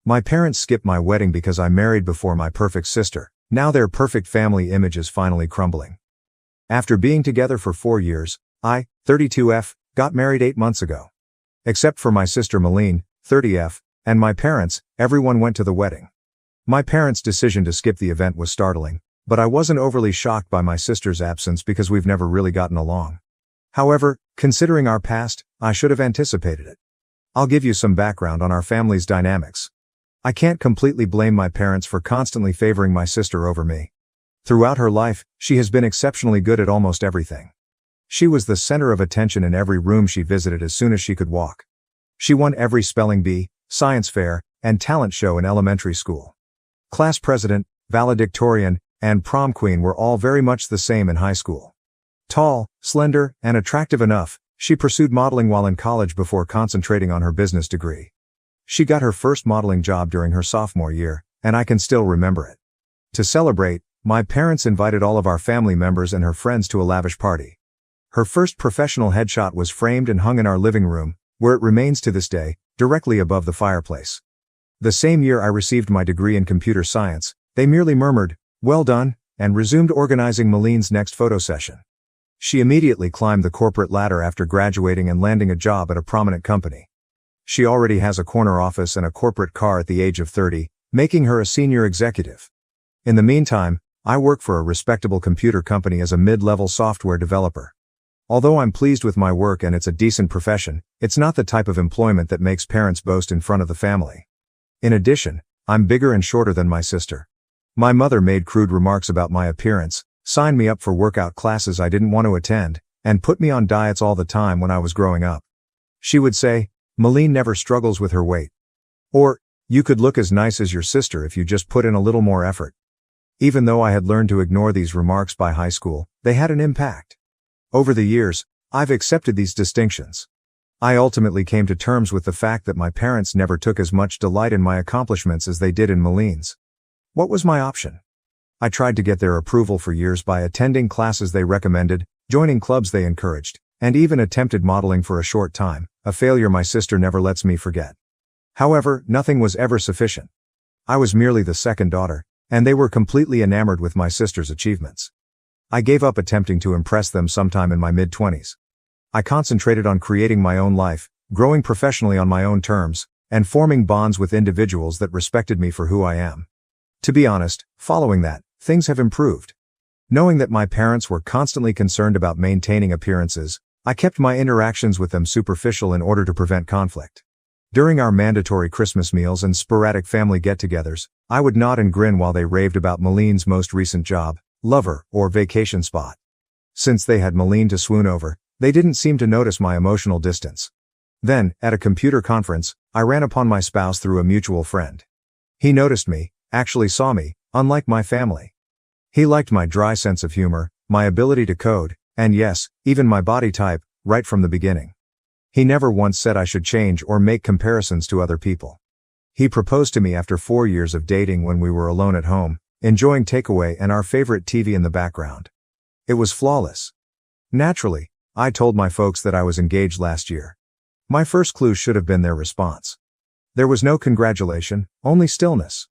My parents skipped my wedding because I married before my perfect sister. Now their perfect family image is finally crumbling. After being together for 4 years, I, 32F, got married 8 months ago. Except for my sister Meline, 30F, and my parents, everyone went to the wedding. My parents' decision to skip the event was startling, but I wasn't overly shocked by my sister's absence because we've never really gotten along. However, considering our past, I should have anticipated it. I'll give you some background on our family's dynamics. I can't completely blame my parents for constantly favoring my sister over me. Throughout her life, she has been exceptionally good at almost everything. She was the center of attention in every room she visited as soon as she could walk. She won every spelling bee, science fair, and talent show in elementary school. Class president, valedictorian, and prom queen were all very much the same in high school. Tall, slender, and attractive enough, she pursued modeling while in college before concentrating on her business degree. She got her first modeling job during her sophomore year, and I can still remember it. To celebrate, my parents invited all of our family members and her friends to a lavish party. Her first professional headshot was framed and hung in our living room, where it remains to this day, directly above the fireplace. The same year I received my degree in computer science, they merely murmured, "Well done," and resumed organizing Meline's next photo session. She immediately climbed the corporate ladder after graduating and landing a job at a prominent company. She already has a corner office and a corporate car at the age of 30, making her a senior executive. In the meantime, I work for a respectable computer company as a mid-level software developer. Although I'm pleased with my work and it's a decent profession, it's not the type of employment that makes parents boast in front of the family. In addition, I'm bigger and shorter than my sister. My mother made crude remarks about my appearance, signed me up for workout classes I didn't want to attend, and put me on diets all the time when I was growing up. She would say, "Meline never struggles with her weight." Or, "You could look as nice as your sister if you just put in a little more effort." Even though I had learned to ignore these remarks by high school, they had an impact. Over the years, I've accepted these distinctions. I ultimately came to terms with the fact that my parents never took as much delight in my accomplishments as they did in Meline's. What was my option? I tried to get their approval for years by attending classes they recommended, joining clubs they encouraged, and even attempted modeling for a short time, a failure my sister never lets me forget. However, nothing was ever sufficient. I was merely the second daughter, and they were completely enamored with my sister's achievements. I gave up attempting to impress them sometime in my mid-20s. I concentrated on creating my own life, growing professionally on my own terms, and forming bonds with individuals that respected me for who I am. To be honest, following that, things have improved. Knowing that my parents were constantly concerned about maintaining appearances, I kept my interactions with them superficial in order to prevent conflict. During our mandatory Christmas meals and sporadic family get-togethers, I would nod and grin while they raved about Meline's most recent job, lover, or vacation spot. Since they had Meline to swoon over, they didn't seem to notice my emotional distance. Then, at a computer conference, I ran upon my spouse through a mutual friend. He noticed me, actually saw me, unlike my family. He liked my dry sense of humor, my ability to code, and yes, even my body type, right from the beginning. He never once said I should change or make comparisons to other people. He proposed to me after 4 years of dating when we were alone at home, enjoying takeaway and our favorite TV in the background. It was flawless. Naturally, I told my folks that I was engaged last year. My first clue should have been their response. There was no congratulation, only stillness.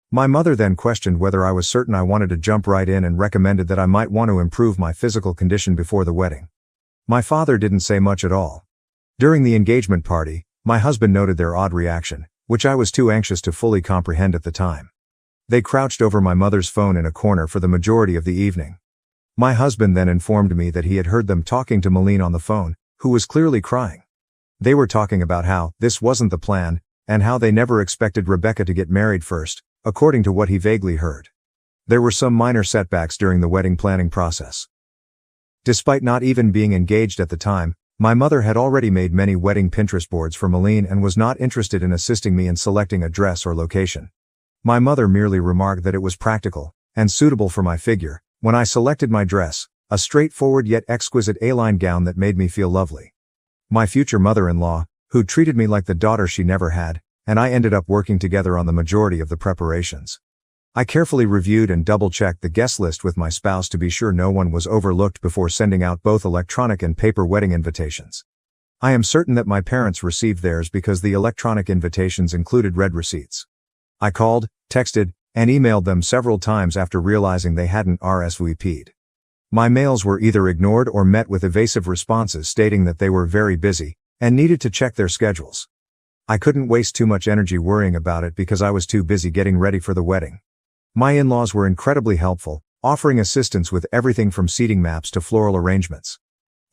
My mother then questioned whether I was certain I wanted to jump right in and recommended that I might want to improve my physical condition before the wedding. My father didn't say much at all. During the engagement party, my husband noted their odd reaction, which I was too anxious to fully comprehend at the time. They crouched over my mother's phone in a corner for the majority of the evening. My husband then informed me that he had heard them talking to Meline on the phone, who was clearly crying. They were talking about how this wasn't the plan, and how they never expected Rebecca to get married first, according to what he vaguely heard. There were some minor setbacks during the wedding planning process. Despite not even being engaged at the time, my mother had already made many wedding Pinterest boards for Meline and was not interested in assisting me in selecting a dress or location. My mother merely remarked that it was practical and suitable for my figure when I selected my dress, a straightforward yet exquisite A-line gown that made me feel lovely. My future mother-in-law, who treated me like the daughter she never had, and I ended up working together on the majority of the preparations. I carefully reviewed and double-checked the guest list with my spouse to be sure no one was overlooked before sending out both electronic and paper wedding invitations. I am certain that my parents received theirs because the electronic invitations included red receipts. I called, texted, and emailed them several times after realizing they hadn't RSVP'd. My mails were either ignored or met with evasive responses stating that they were very busy and needed to check their schedules. I couldn't waste too much energy worrying about it because I was too busy getting ready for the wedding. My in-laws were incredibly helpful, offering assistance with everything from seating maps to floral arrangements.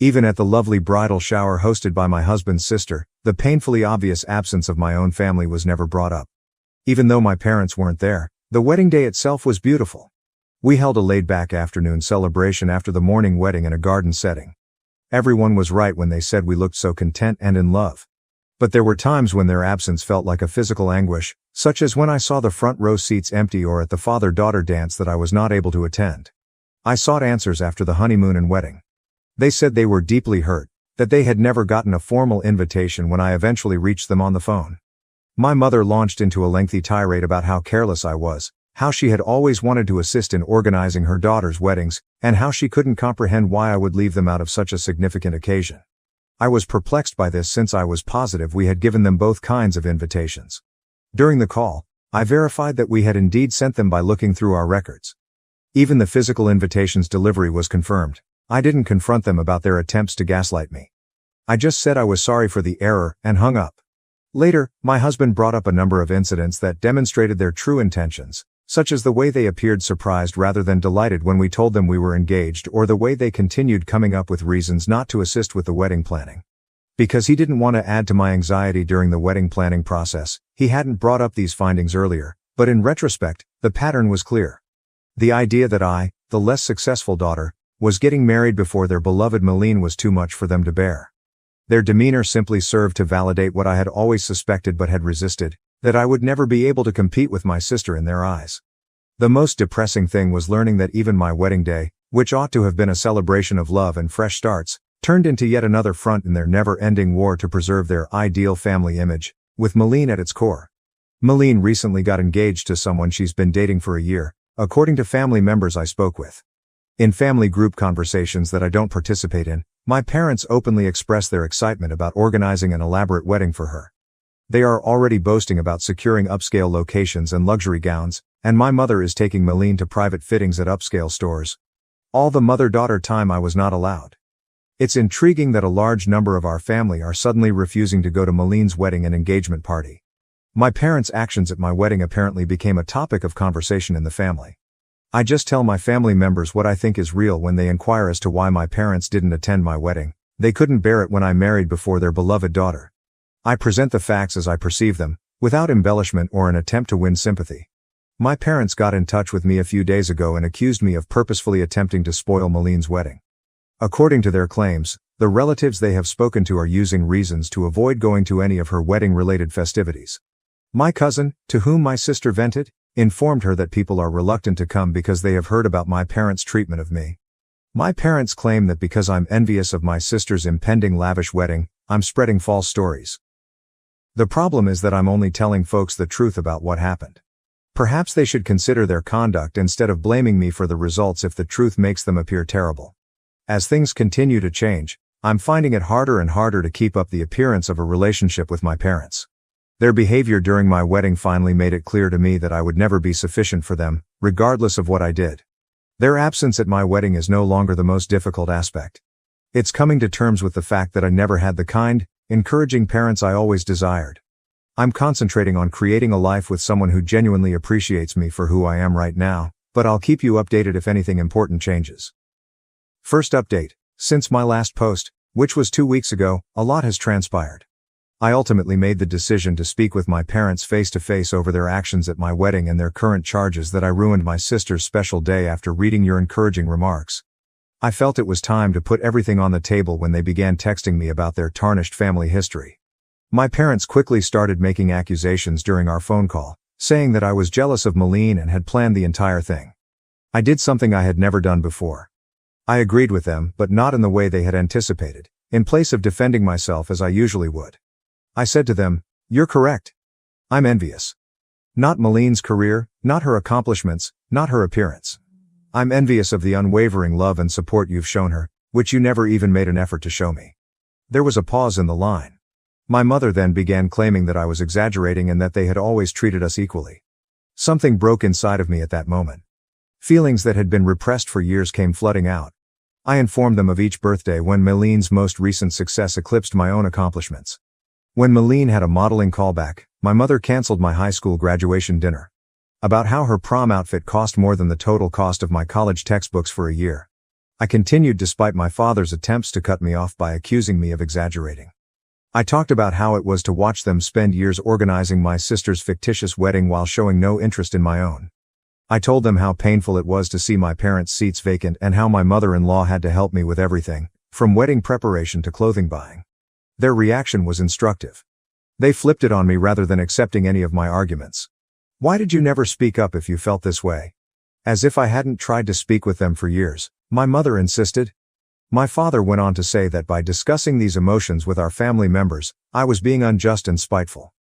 Even at the lovely bridal shower hosted by my husband's sister, the painfully obvious absence of my own family was never brought up. Even though my parents weren't there, the wedding day itself was beautiful. We held a laid-back afternoon celebration after the morning wedding in a garden setting. Everyone was right when they said we looked so content and in love. But there were times when their absence felt like a physical anguish, such as when I saw the front row seats empty or at the father-daughter dance that I was not able to attend. I sought answers after the honeymoon and wedding. They said they were deeply hurt, that they had never gotten a formal invitation when I eventually reached them on the phone. My mother launched into a lengthy tirade about how careless I was, how she had always wanted to assist in organizing her daughter's weddings, and how she couldn't comprehend why I would leave them out of such a significant occasion. I was perplexed by this since I was positive we had given them both kinds of invitations. During the call, I verified that we had indeed sent them by looking through our records. Even the physical invitation's delivery was confirmed. I didn't confront them about their attempts to gaslight me. I just said I was sorry for the error and hung up. Later, my husband brought up a number of incidents that demonstrated their true intentions, such as the way they appeared surprised rather than delighted when we told them we were engaged, or the way they continued coming up with reasons not to assist with the wedding planning. Because he didn't want to add to my anxiety during the wedding planning process, he hadn't brought up these findings earlier, but in retrospect, the pattern was clear. The idea that I, the less successful daughter, was getting married before their beloved Meline was too much for them to bear. Their demeanor simply served to validate what I had always suspected but had resisted, that I would never be able to compete with my sister in their eyes. The most depressing thing was learning that even my wedding day, which ought to have been a celebration of love and fresh starts, turned into yet another front in their never-ending war to preserve their ideal family image, with Meline at its core. Meline recently got engaged to someone she's been dating for a year, according to family members I spoke with. In family group conversations that I don't participate in, my parents openly express their excitement about organizing an elaborate wedding for her. They are already boasting about securing upscale locations and luxury gowns, and my mother is taking Meline to private fittings at upscale stores. All the mother-daughter time I was not allowed. It's intriguing that a large number of our family are suddenly refusing to go to Meline's wedding and engagement party. My parents' actions at my wedding apparently became a topic of conversation in the family. I just tell my family members what I think is real when they inquire as to why my parents didn't attend my wedding. They couldn't bear it when I married before their beloved daughter. I present the facts as I perceive them, without embellishment or an attempt to win sympathy. My parents got in touch with me a few days ago and accused me of purposefully attempting to spoil Meline's wedding. According to their claims, the relatives they have spoken to are using reasons to avoid going to any of her wedding-related festivities. My cousin, to whom my sister vented, informed her that people are reluctant to come because they have heard about my parents' treatment of me. My parents claim that because I'm envious of my sister's impending lavish wedding, I'm spreading false stories. The problem is that I'm only telling folks the truth about what happened. Perhaps they should consider their conduct instead of blaming me for the results if the truth makes them appear terrible. As things continue to change, I'm finding it harder and harder to keep up the appearance of a relationship with my parents. Their behavior during my wedding finally made it clear to me that I would never be sufficient for them, regardless of what I did. Their absence at my wedding is no longer the most difficult aspect. It's coming to terms with the fact that I never had the kind, encouraging parents I always desired. I'm concentrating on creating a life with someone who genuinely appreciates me for who I am right now, but I'll keep you updated if anything important changes. First update. Since my last post, which was 2 weeks ago, a lot has transpired. I ultimately made the decision to speak with my parents face-to-face over their actions at my wedding and their current charges that I ruined my sister's special day after reading your encouraging remarks. I felt it was time to put everything on the table when they began texting me about their tarnished family history. My parents quickly started making accusations during our phone call, saying that I was jealous of Meline and had planned the entire thing. I did something I had never done before. I agreed with them, but not in the way they had anticipated, in place of defending myself as I usually would. I said to them, "You're correct. I'm envious. Not Meline's career, not her accomplishments, not her appearance. I'm envious of the unwavering love and support you've shown her, which you never even made an effort to show me." There was a pause in the line. My mother then began claiming that I was exaggerating and that they had always treated us equally. Something broke inside of me at that moment. Feelings that had been repressed for years came flooding out. I informed them of each birthday when Meline's most recent success eclipsed my own accomplishments. When Meline had a modeling callback, my mother canceled my high school graduation dinner. About how her prom outfit cost more than the total cost of my college textbooks for a year. I continued despite my father's attempts to cut me off by accusing me of exaggerating. I talked about how it was to watch them spend years organizing my sister's fictitious wedding while showing no interest in my own. I told them how painful it was to see my parents' seats vacant and how my mother-in-law had to help me with everything, from wedding preparation to clothing buying. Their reaction was instructive. They flipped it on me rather than accepting any of my arguments. Why did you never speak up if you felt this way? As if I hadn't tried to speak with them for years, my mother insisted. My father went on to say that by discussing these emotions with our family members, I was being unjust and spiteful.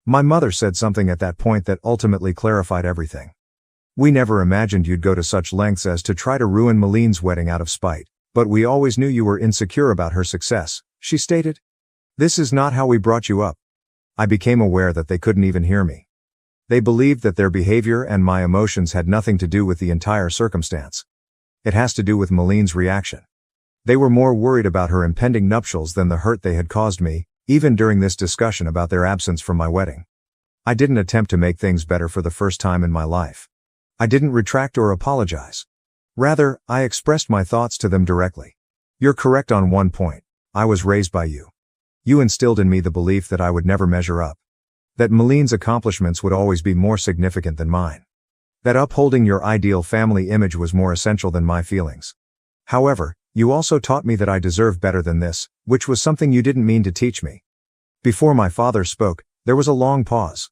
My mother said something at that point that ultimately clarified everything. We never imagined you'd go to such lengths as to try to ruin Meline's wedding out of spite, but we always knew you were insecure about her success, she stated. This is not how we brought you up. I became aware that they couldn't even hear me. They believed that their behavior and my emotions had nothing to do with the entire circumstance. It has to do with Meline's reaction. They were more worried about her impending nuptials than the hurt they had caused me, even during this discussion about their absence from my wedding. I didn't attempt to make things better for the first time in my life. I didn't retract or apologize. Rather, I expressed my thoughts to them directly. You're correct on one point. I was raised by you. You instilled in me the belief that I would never measure up. That Meline's accomplishments would always be more significant than mine. That upholding your ideal family image was more essential than my feelings. However, you also taught me that I deserve better than this, which was something you didn't mean to teach me. Before my father spoke, there was a long pause.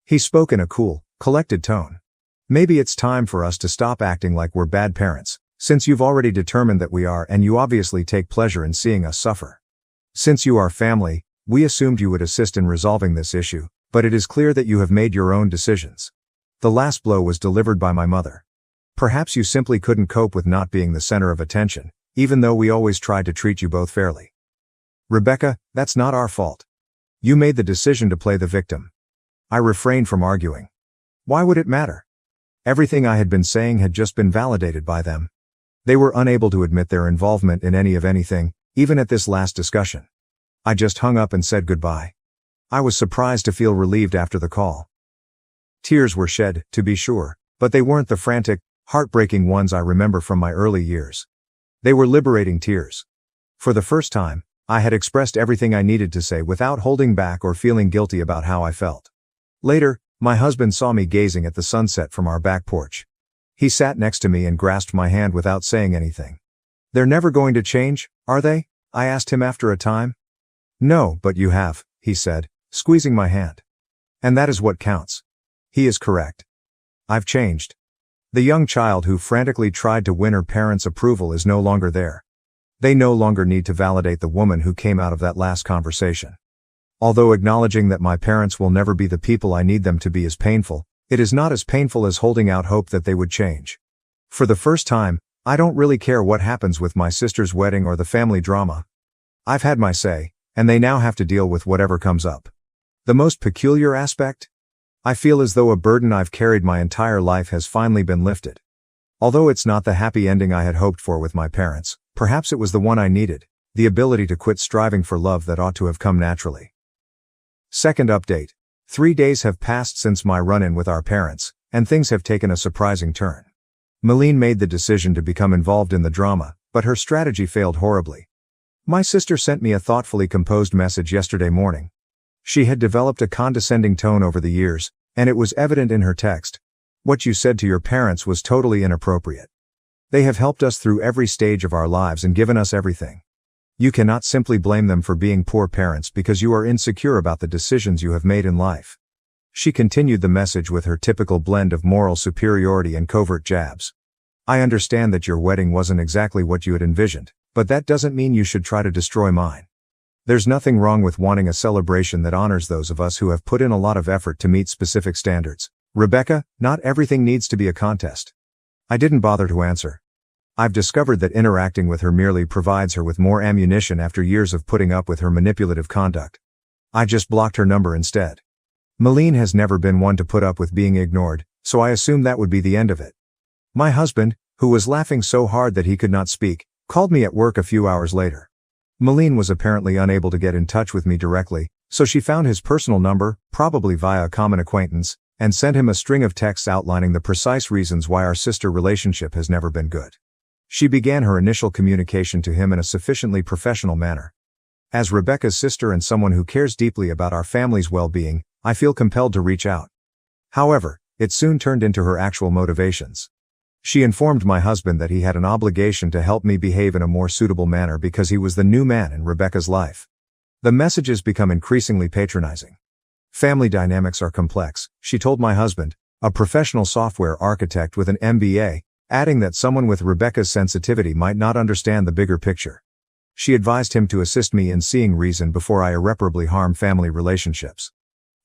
He spoke in a cool, collected tone. Maybe it's time for us to stop acting like we're bad parents, since you've already determined that we are and you obviously take pleasure in seeing us suffer. Since you are family, we assumed you would assist in resolving this issue, but it is clear that you have made your own decisions. The last blow was delivered by my mother. Perhaps you simply couldn't cope with not being the center of attention, even though we always tried to treat you both fairly. Rebecca, that's not our fault. You made the decision to play the victim. I refrained from arguing. Why would it matter? Everything I had been saying had just been validated by them. They were unable to admit their involvement in any of anything, even at this last discussion. I just hung up and said goodbye. I was surprised to feel relieved after the call. Tears were shed, to be sure, but they weren't the frantic, heartbreaking ones I remember from my early years. They were liberating tears. For the first time, I had expressed everything I needed to say without holding back or feeling guilty about how I felt. Later, my husband saw me gazing at the sunset from our back porch. He sat next to me and grasped my hand without saying anything. They're never going to change, are they? I asked him after a time. No, but you have, he said, squeezing my hand. And that is what counts. He is correct. I've changed. The young child who frantically tried to win her parents' approval is no longer there. They no longer need to validate the woman who came out of that last conversation. Although acknowledging that my parents will never be the people I need them to be is painful, it is not as painful as holding out hope that they would change. For the first time, I don't really care what happens with my sister's wedding or the family drama. I've had my say, and they now have to deal with whatever comes up. The most peculiar aspect? I feel as though a burden I've carried my entire life has finally been lifted. Although it's not the happy ending I had hoped for with my parents, perhaps it was the one I needed, the ability to quit striving for love that ought to have come naturally. Second update. 3 days have passed since my run-in with our parents, and things have taken a surprising turn. Meline made the decision to become involved in the drama, but her strategy failed horribly. My sister sent me a thoughtfully composed message yesterday morning. She had developed a condescending tone over the years, and it was evident in her text. What you said to your parents was totally inappropriate. They have helped us through every stage of our lives and given us everything. You cannot simply blame them for being poor parents because you are insecure about the decisions you have made in life. She continued the message with her typical blend of moral superiority and covert jabs. I understand that your wedding wasn't exactly what you had envisioned, but that doesn't mean you should try to destroy mine. There's nothing wrong with wanting a celebration that honors those of us who have put in a lot of effort to meet specific standards. Rebecca, not everything needs to be a contest. I didn't bother to answer. I've discovered that interacting with her merely provides her with more ammunition after years of putting up with her manipulative conduct. I just blocked her number instead. Meline has never been one to put up with being ignored, so I assumed that would be the end of it. My husband, who was laughing so hard that he could not speak, called me at work a few hours later. Meline was apparently unable to get in touch with me directly, so she found his personal number, probably via a common acquaintance, and sent him a string of texts outlining the precise reasons why our sister relationship has never been good. She began her initial communication to him in a sufficiently professional manner. As Rebecca's sister and someone who cares deeply about our family's well-being, I feel compelled to reach out. However, it soon turned into her actual motivations. She informed my husband that he had an obligation to help me behave in a more suitable manner because he was the new man in Rebecca's life. The messages become increasingly patronizing. Family dynamics are complex, she told my husband, a professional software architect with an MBA, adding that someone with Rebecca's sensitivity might not understand the bigger picture. She advised him to assist me in seeing reason before I irreparably harm family relationships.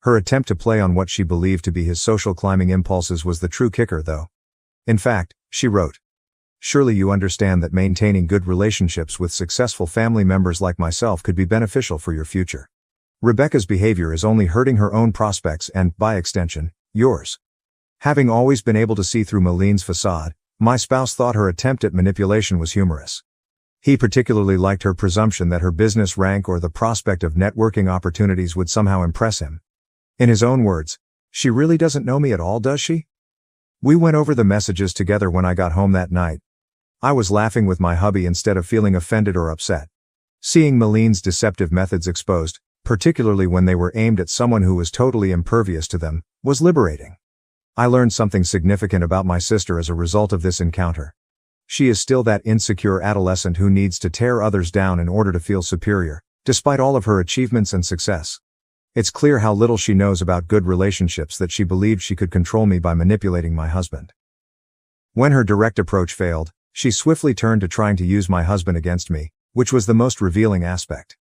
Her attempt to play on what she believed to be his social climbing impulses was the true kicker, though. In fact, she wrote, "Surely you understand that maintaining good relationships with successful family members like myself could be beneficial for your future. Rebecca's behavior is only hurting her own prospects and, by extension, yours." Having always been able to see through Meline's facade, my spouse thought her attempt at manipulation was humorous. He particularly liked her presumption that her business rank or the prospect of networking opportunities would somehow impress him. In his own words, "She really doesn't know me at all, does she?" We went over the messages together when I got home that night. I was laughing with my hubby instead of feeling offended or upset. Seeing Meline's deceptive methods exposed, particularly when they were aimed at someone who was totally impervious to them, was liberating. I learned something significant about my sister as a result of this encounter. She is still that insecure adolescent who needs to tear others down in order to feel superior, despite all of her achievements and success. It's clear how little she knows about good relationships that she believed she could control me by manipulating my husband. When her direct approach failed, she swiftly turned to trying to use my husband against me, which was the most revealing aspect.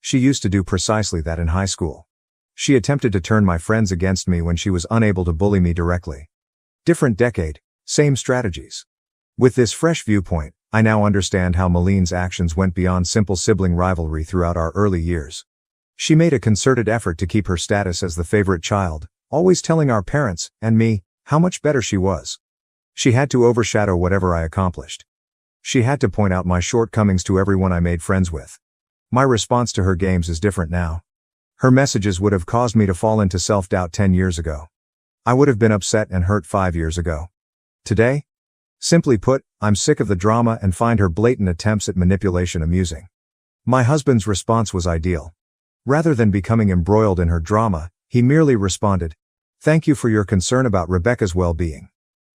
She used to do precisely that in high school. She attempted to turn my friends against me when she was unable to bully me directly. Different decade, same strategies. With this fresh viewpoint, I now understand how Meline's actions went beyond simple sibling rivalry throughout our early years. She made a concerted effort to keep her status as the favorite child, always telling our parents, and me, how much better she was. She had to overshadow whatever I accomplished. She had to point out my shortcomings to everyone I made friends with. My response to her games is different now. Her messages would have caused me to fall into self-doubt 10 years ago. I would have been upset and hurt 5 years ago. Today? Simply put, I'm sick of the drama and find her blatant attempts at manipulation amusing. My husband's response was ideal. Rather than becoming embroiled in her drama, he merely responded, "Thank you for your concern about Rebecca's well-being.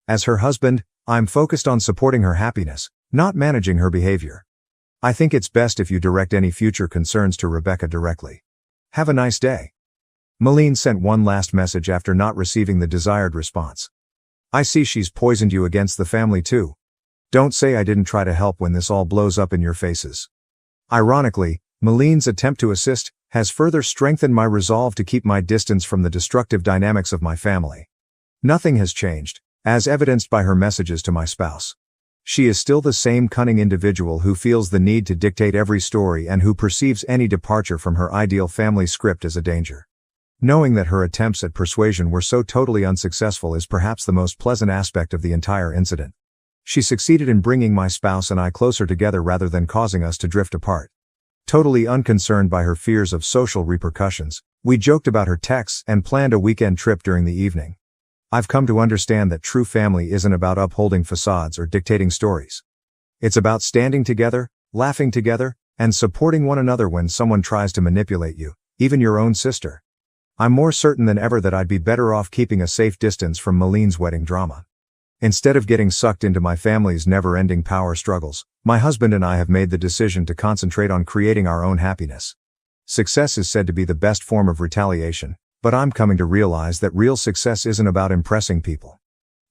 As her husband, I'm focused on supporting her happiness, not managing her behavior. I think it's best if you direct any future concerns to Rebecca directly. Have a nice day." Meline sent one last message after not receiving the desired response. "I see she's poisoned you against the family too. Don't say I didn't try to help when this all blows up in your faces." Ironically, Meline's attempt to assist has further strengthened my resolve to keep my distance from the destructive dynamics of my family. Nothing has changed, as evidenced by her messages to my spouse. She is still the same cunning individual who feels the need to dictate every story and who perceives any departure from her ideal family script as a danger. Knowing that her attempts at persuasion were so totally unsuccessful is perhaps the most pleasant aspect of the entire incident. She succeeded in bringing my spouse and I closer together rather than causing us to drift apart. Totally unconcerned by her fears of social repercussions, we joked about her texts and planned a weekend trip during the evening. I've come to understand that true family isn't about upholding facades or dictating stories. It's about standing together, laughing together, and supporting one another when someone tries to manipulate you, even your own sister. I'm more certain than ever that I'd be better off keeping a safe distance from Meline's wedding drama. Instead of getting sucked into my family's never-ending power struggles, my husband and I have made the decision to concentrate on creating our own happiness. Success is said to be the best form of retaliation, but I'm coming to realize that real success isn't about impressing people.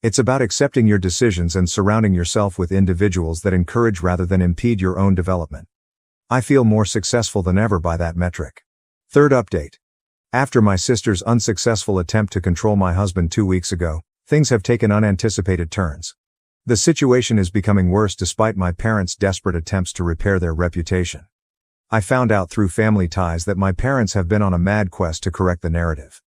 It's about accepting your decisions and surrounding yourself with individuals that encourage rather than impede your own development. I feel more successful than ever by that metric. Third update. After my sister's unsuccessful attempt to control my husband 2 weeks ago, things have taken unanticipated turns. The situation is becoming worse despite my parents' desperate attempts to repair their reputation. I found out through family ties that my parents have been on a mad quest to correct the narrative.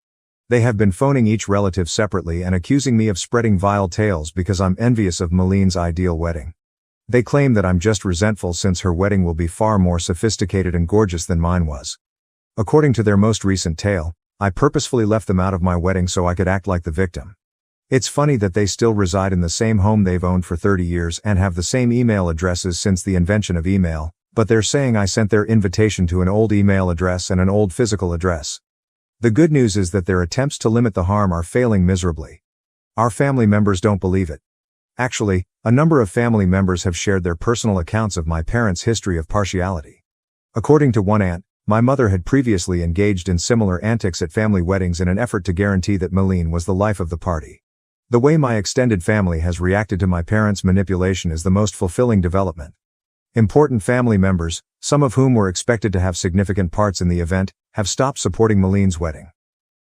They have been phoning each relative separately and accusing me of spreading vile tales because I'm envious of Meline's ideal wedding. They claim that I'm just resentful since her wedding will be far more sophisticated and gorgeous than mine was. According to their most recent tale, I purposefully left them out of my wedding so I could act like the victim. It's funny that they still reside in the same home they've owned for 30 years and have the same email addresses since the invention of email, but they're saying I sent their invitation to an old email address and an old physical address. The good news is that their attempts to limit the harm are failing miserably. Our family members don't believe it. Actually, a number of family members have shared their personal accounts of my parents' history of partiality. According to one aunt, my mother had previously engaged in similar antics at family weddings in an effort to guarantee that Meline was the life of the party. The way my extended family has reacted to my parents' manipulation is the most fulfilling development. Important family members, some of whom were expected to have significant parts in the event, have stopped supporting Meline's wedding.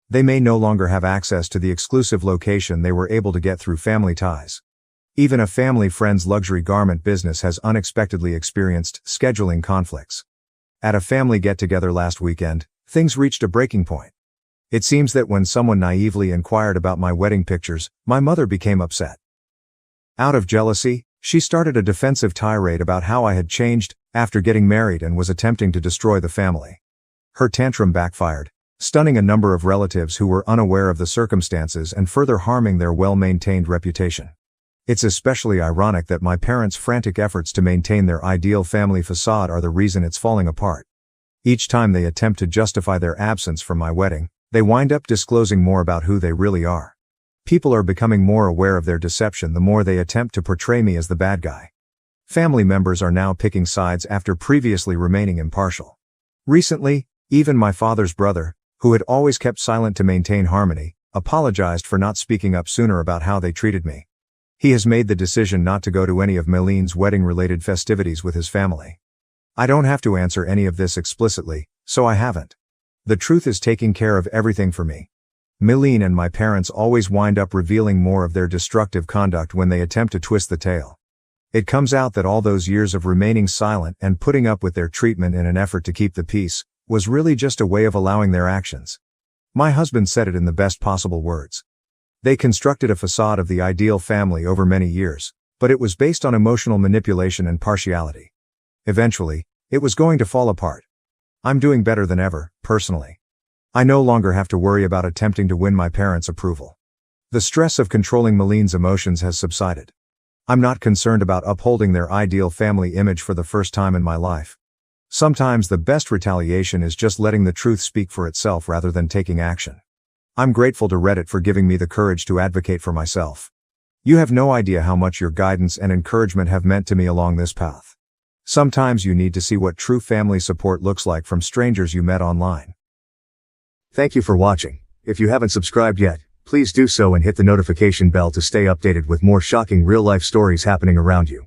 They may no longer have access to the exclusive location they were able to get through family ties. Even a family friend's luxury garment business has unexpectedly experienced scheduling conflicts. At a family get-together last weekend, things reached a breaking point. It seems that when someone naively inquired about my wedding pictures, my mother became upset. Out of jealousy, she started a defensive tirade about how I had changed after getting married and was attempting to destroy the family. Her tantrum backfired, stunning a number of relatives who were unaware of the circumstances and further harming their well-maintained reputation. It's especially ironic that my parents' frantic efforts to maintain their ideal family facade are the reason it's falling apart. Each time they attempt to justify their absence from my wedding, they wind up disclosing more about who they really are. People are becoming more aware of their deception the more they attempt to portray me as the bad guy. Family members are now picking sides after previously remaining impartial. Recently, even my father's brother, who had always kept silent to maintain harmony, apologized for not speaking up sooner about how they treated me. He has made the decision not to go to any of Meline's wedding-related festivities with his family. I don't have to answer any of this explicitly, so I haven't. The truth is taking care of everything for me. Meline and my parents always wind up revealing more of their destructive conduct when they attempt to twist the tale. It comes out that all those years of remaining silent and putting up with their treatment in an effort to keep the peace was really just a way of allowing their actions. My husband said it in the best possible words. They constructed a facade of the ideal family over many years, but it was based on emotional manipulation and partiality. Eventually, it was going to fall apart. I'm doing better than ever, personally. I no longer have to worry about attempting to win my parents' approval. The stress of controlling Meline's emotions has subsided. I'm not concerned about upholding their ideal family image for the first time in my life. Sometimes the best retaliation is just letting the truth speak for itself rather than taking action. I'm grateful to Reddit for giving me the courage to advocate for myself. You have no idea how much your guidance and encouragement have meant to me along this path. Sometimes you need to see what true family support looks like from strangers you met online. Thank you for watching. If you haven't subscribed yet, please do so and hit the notification bell to stay updated with more shocking real-life stories happening around you.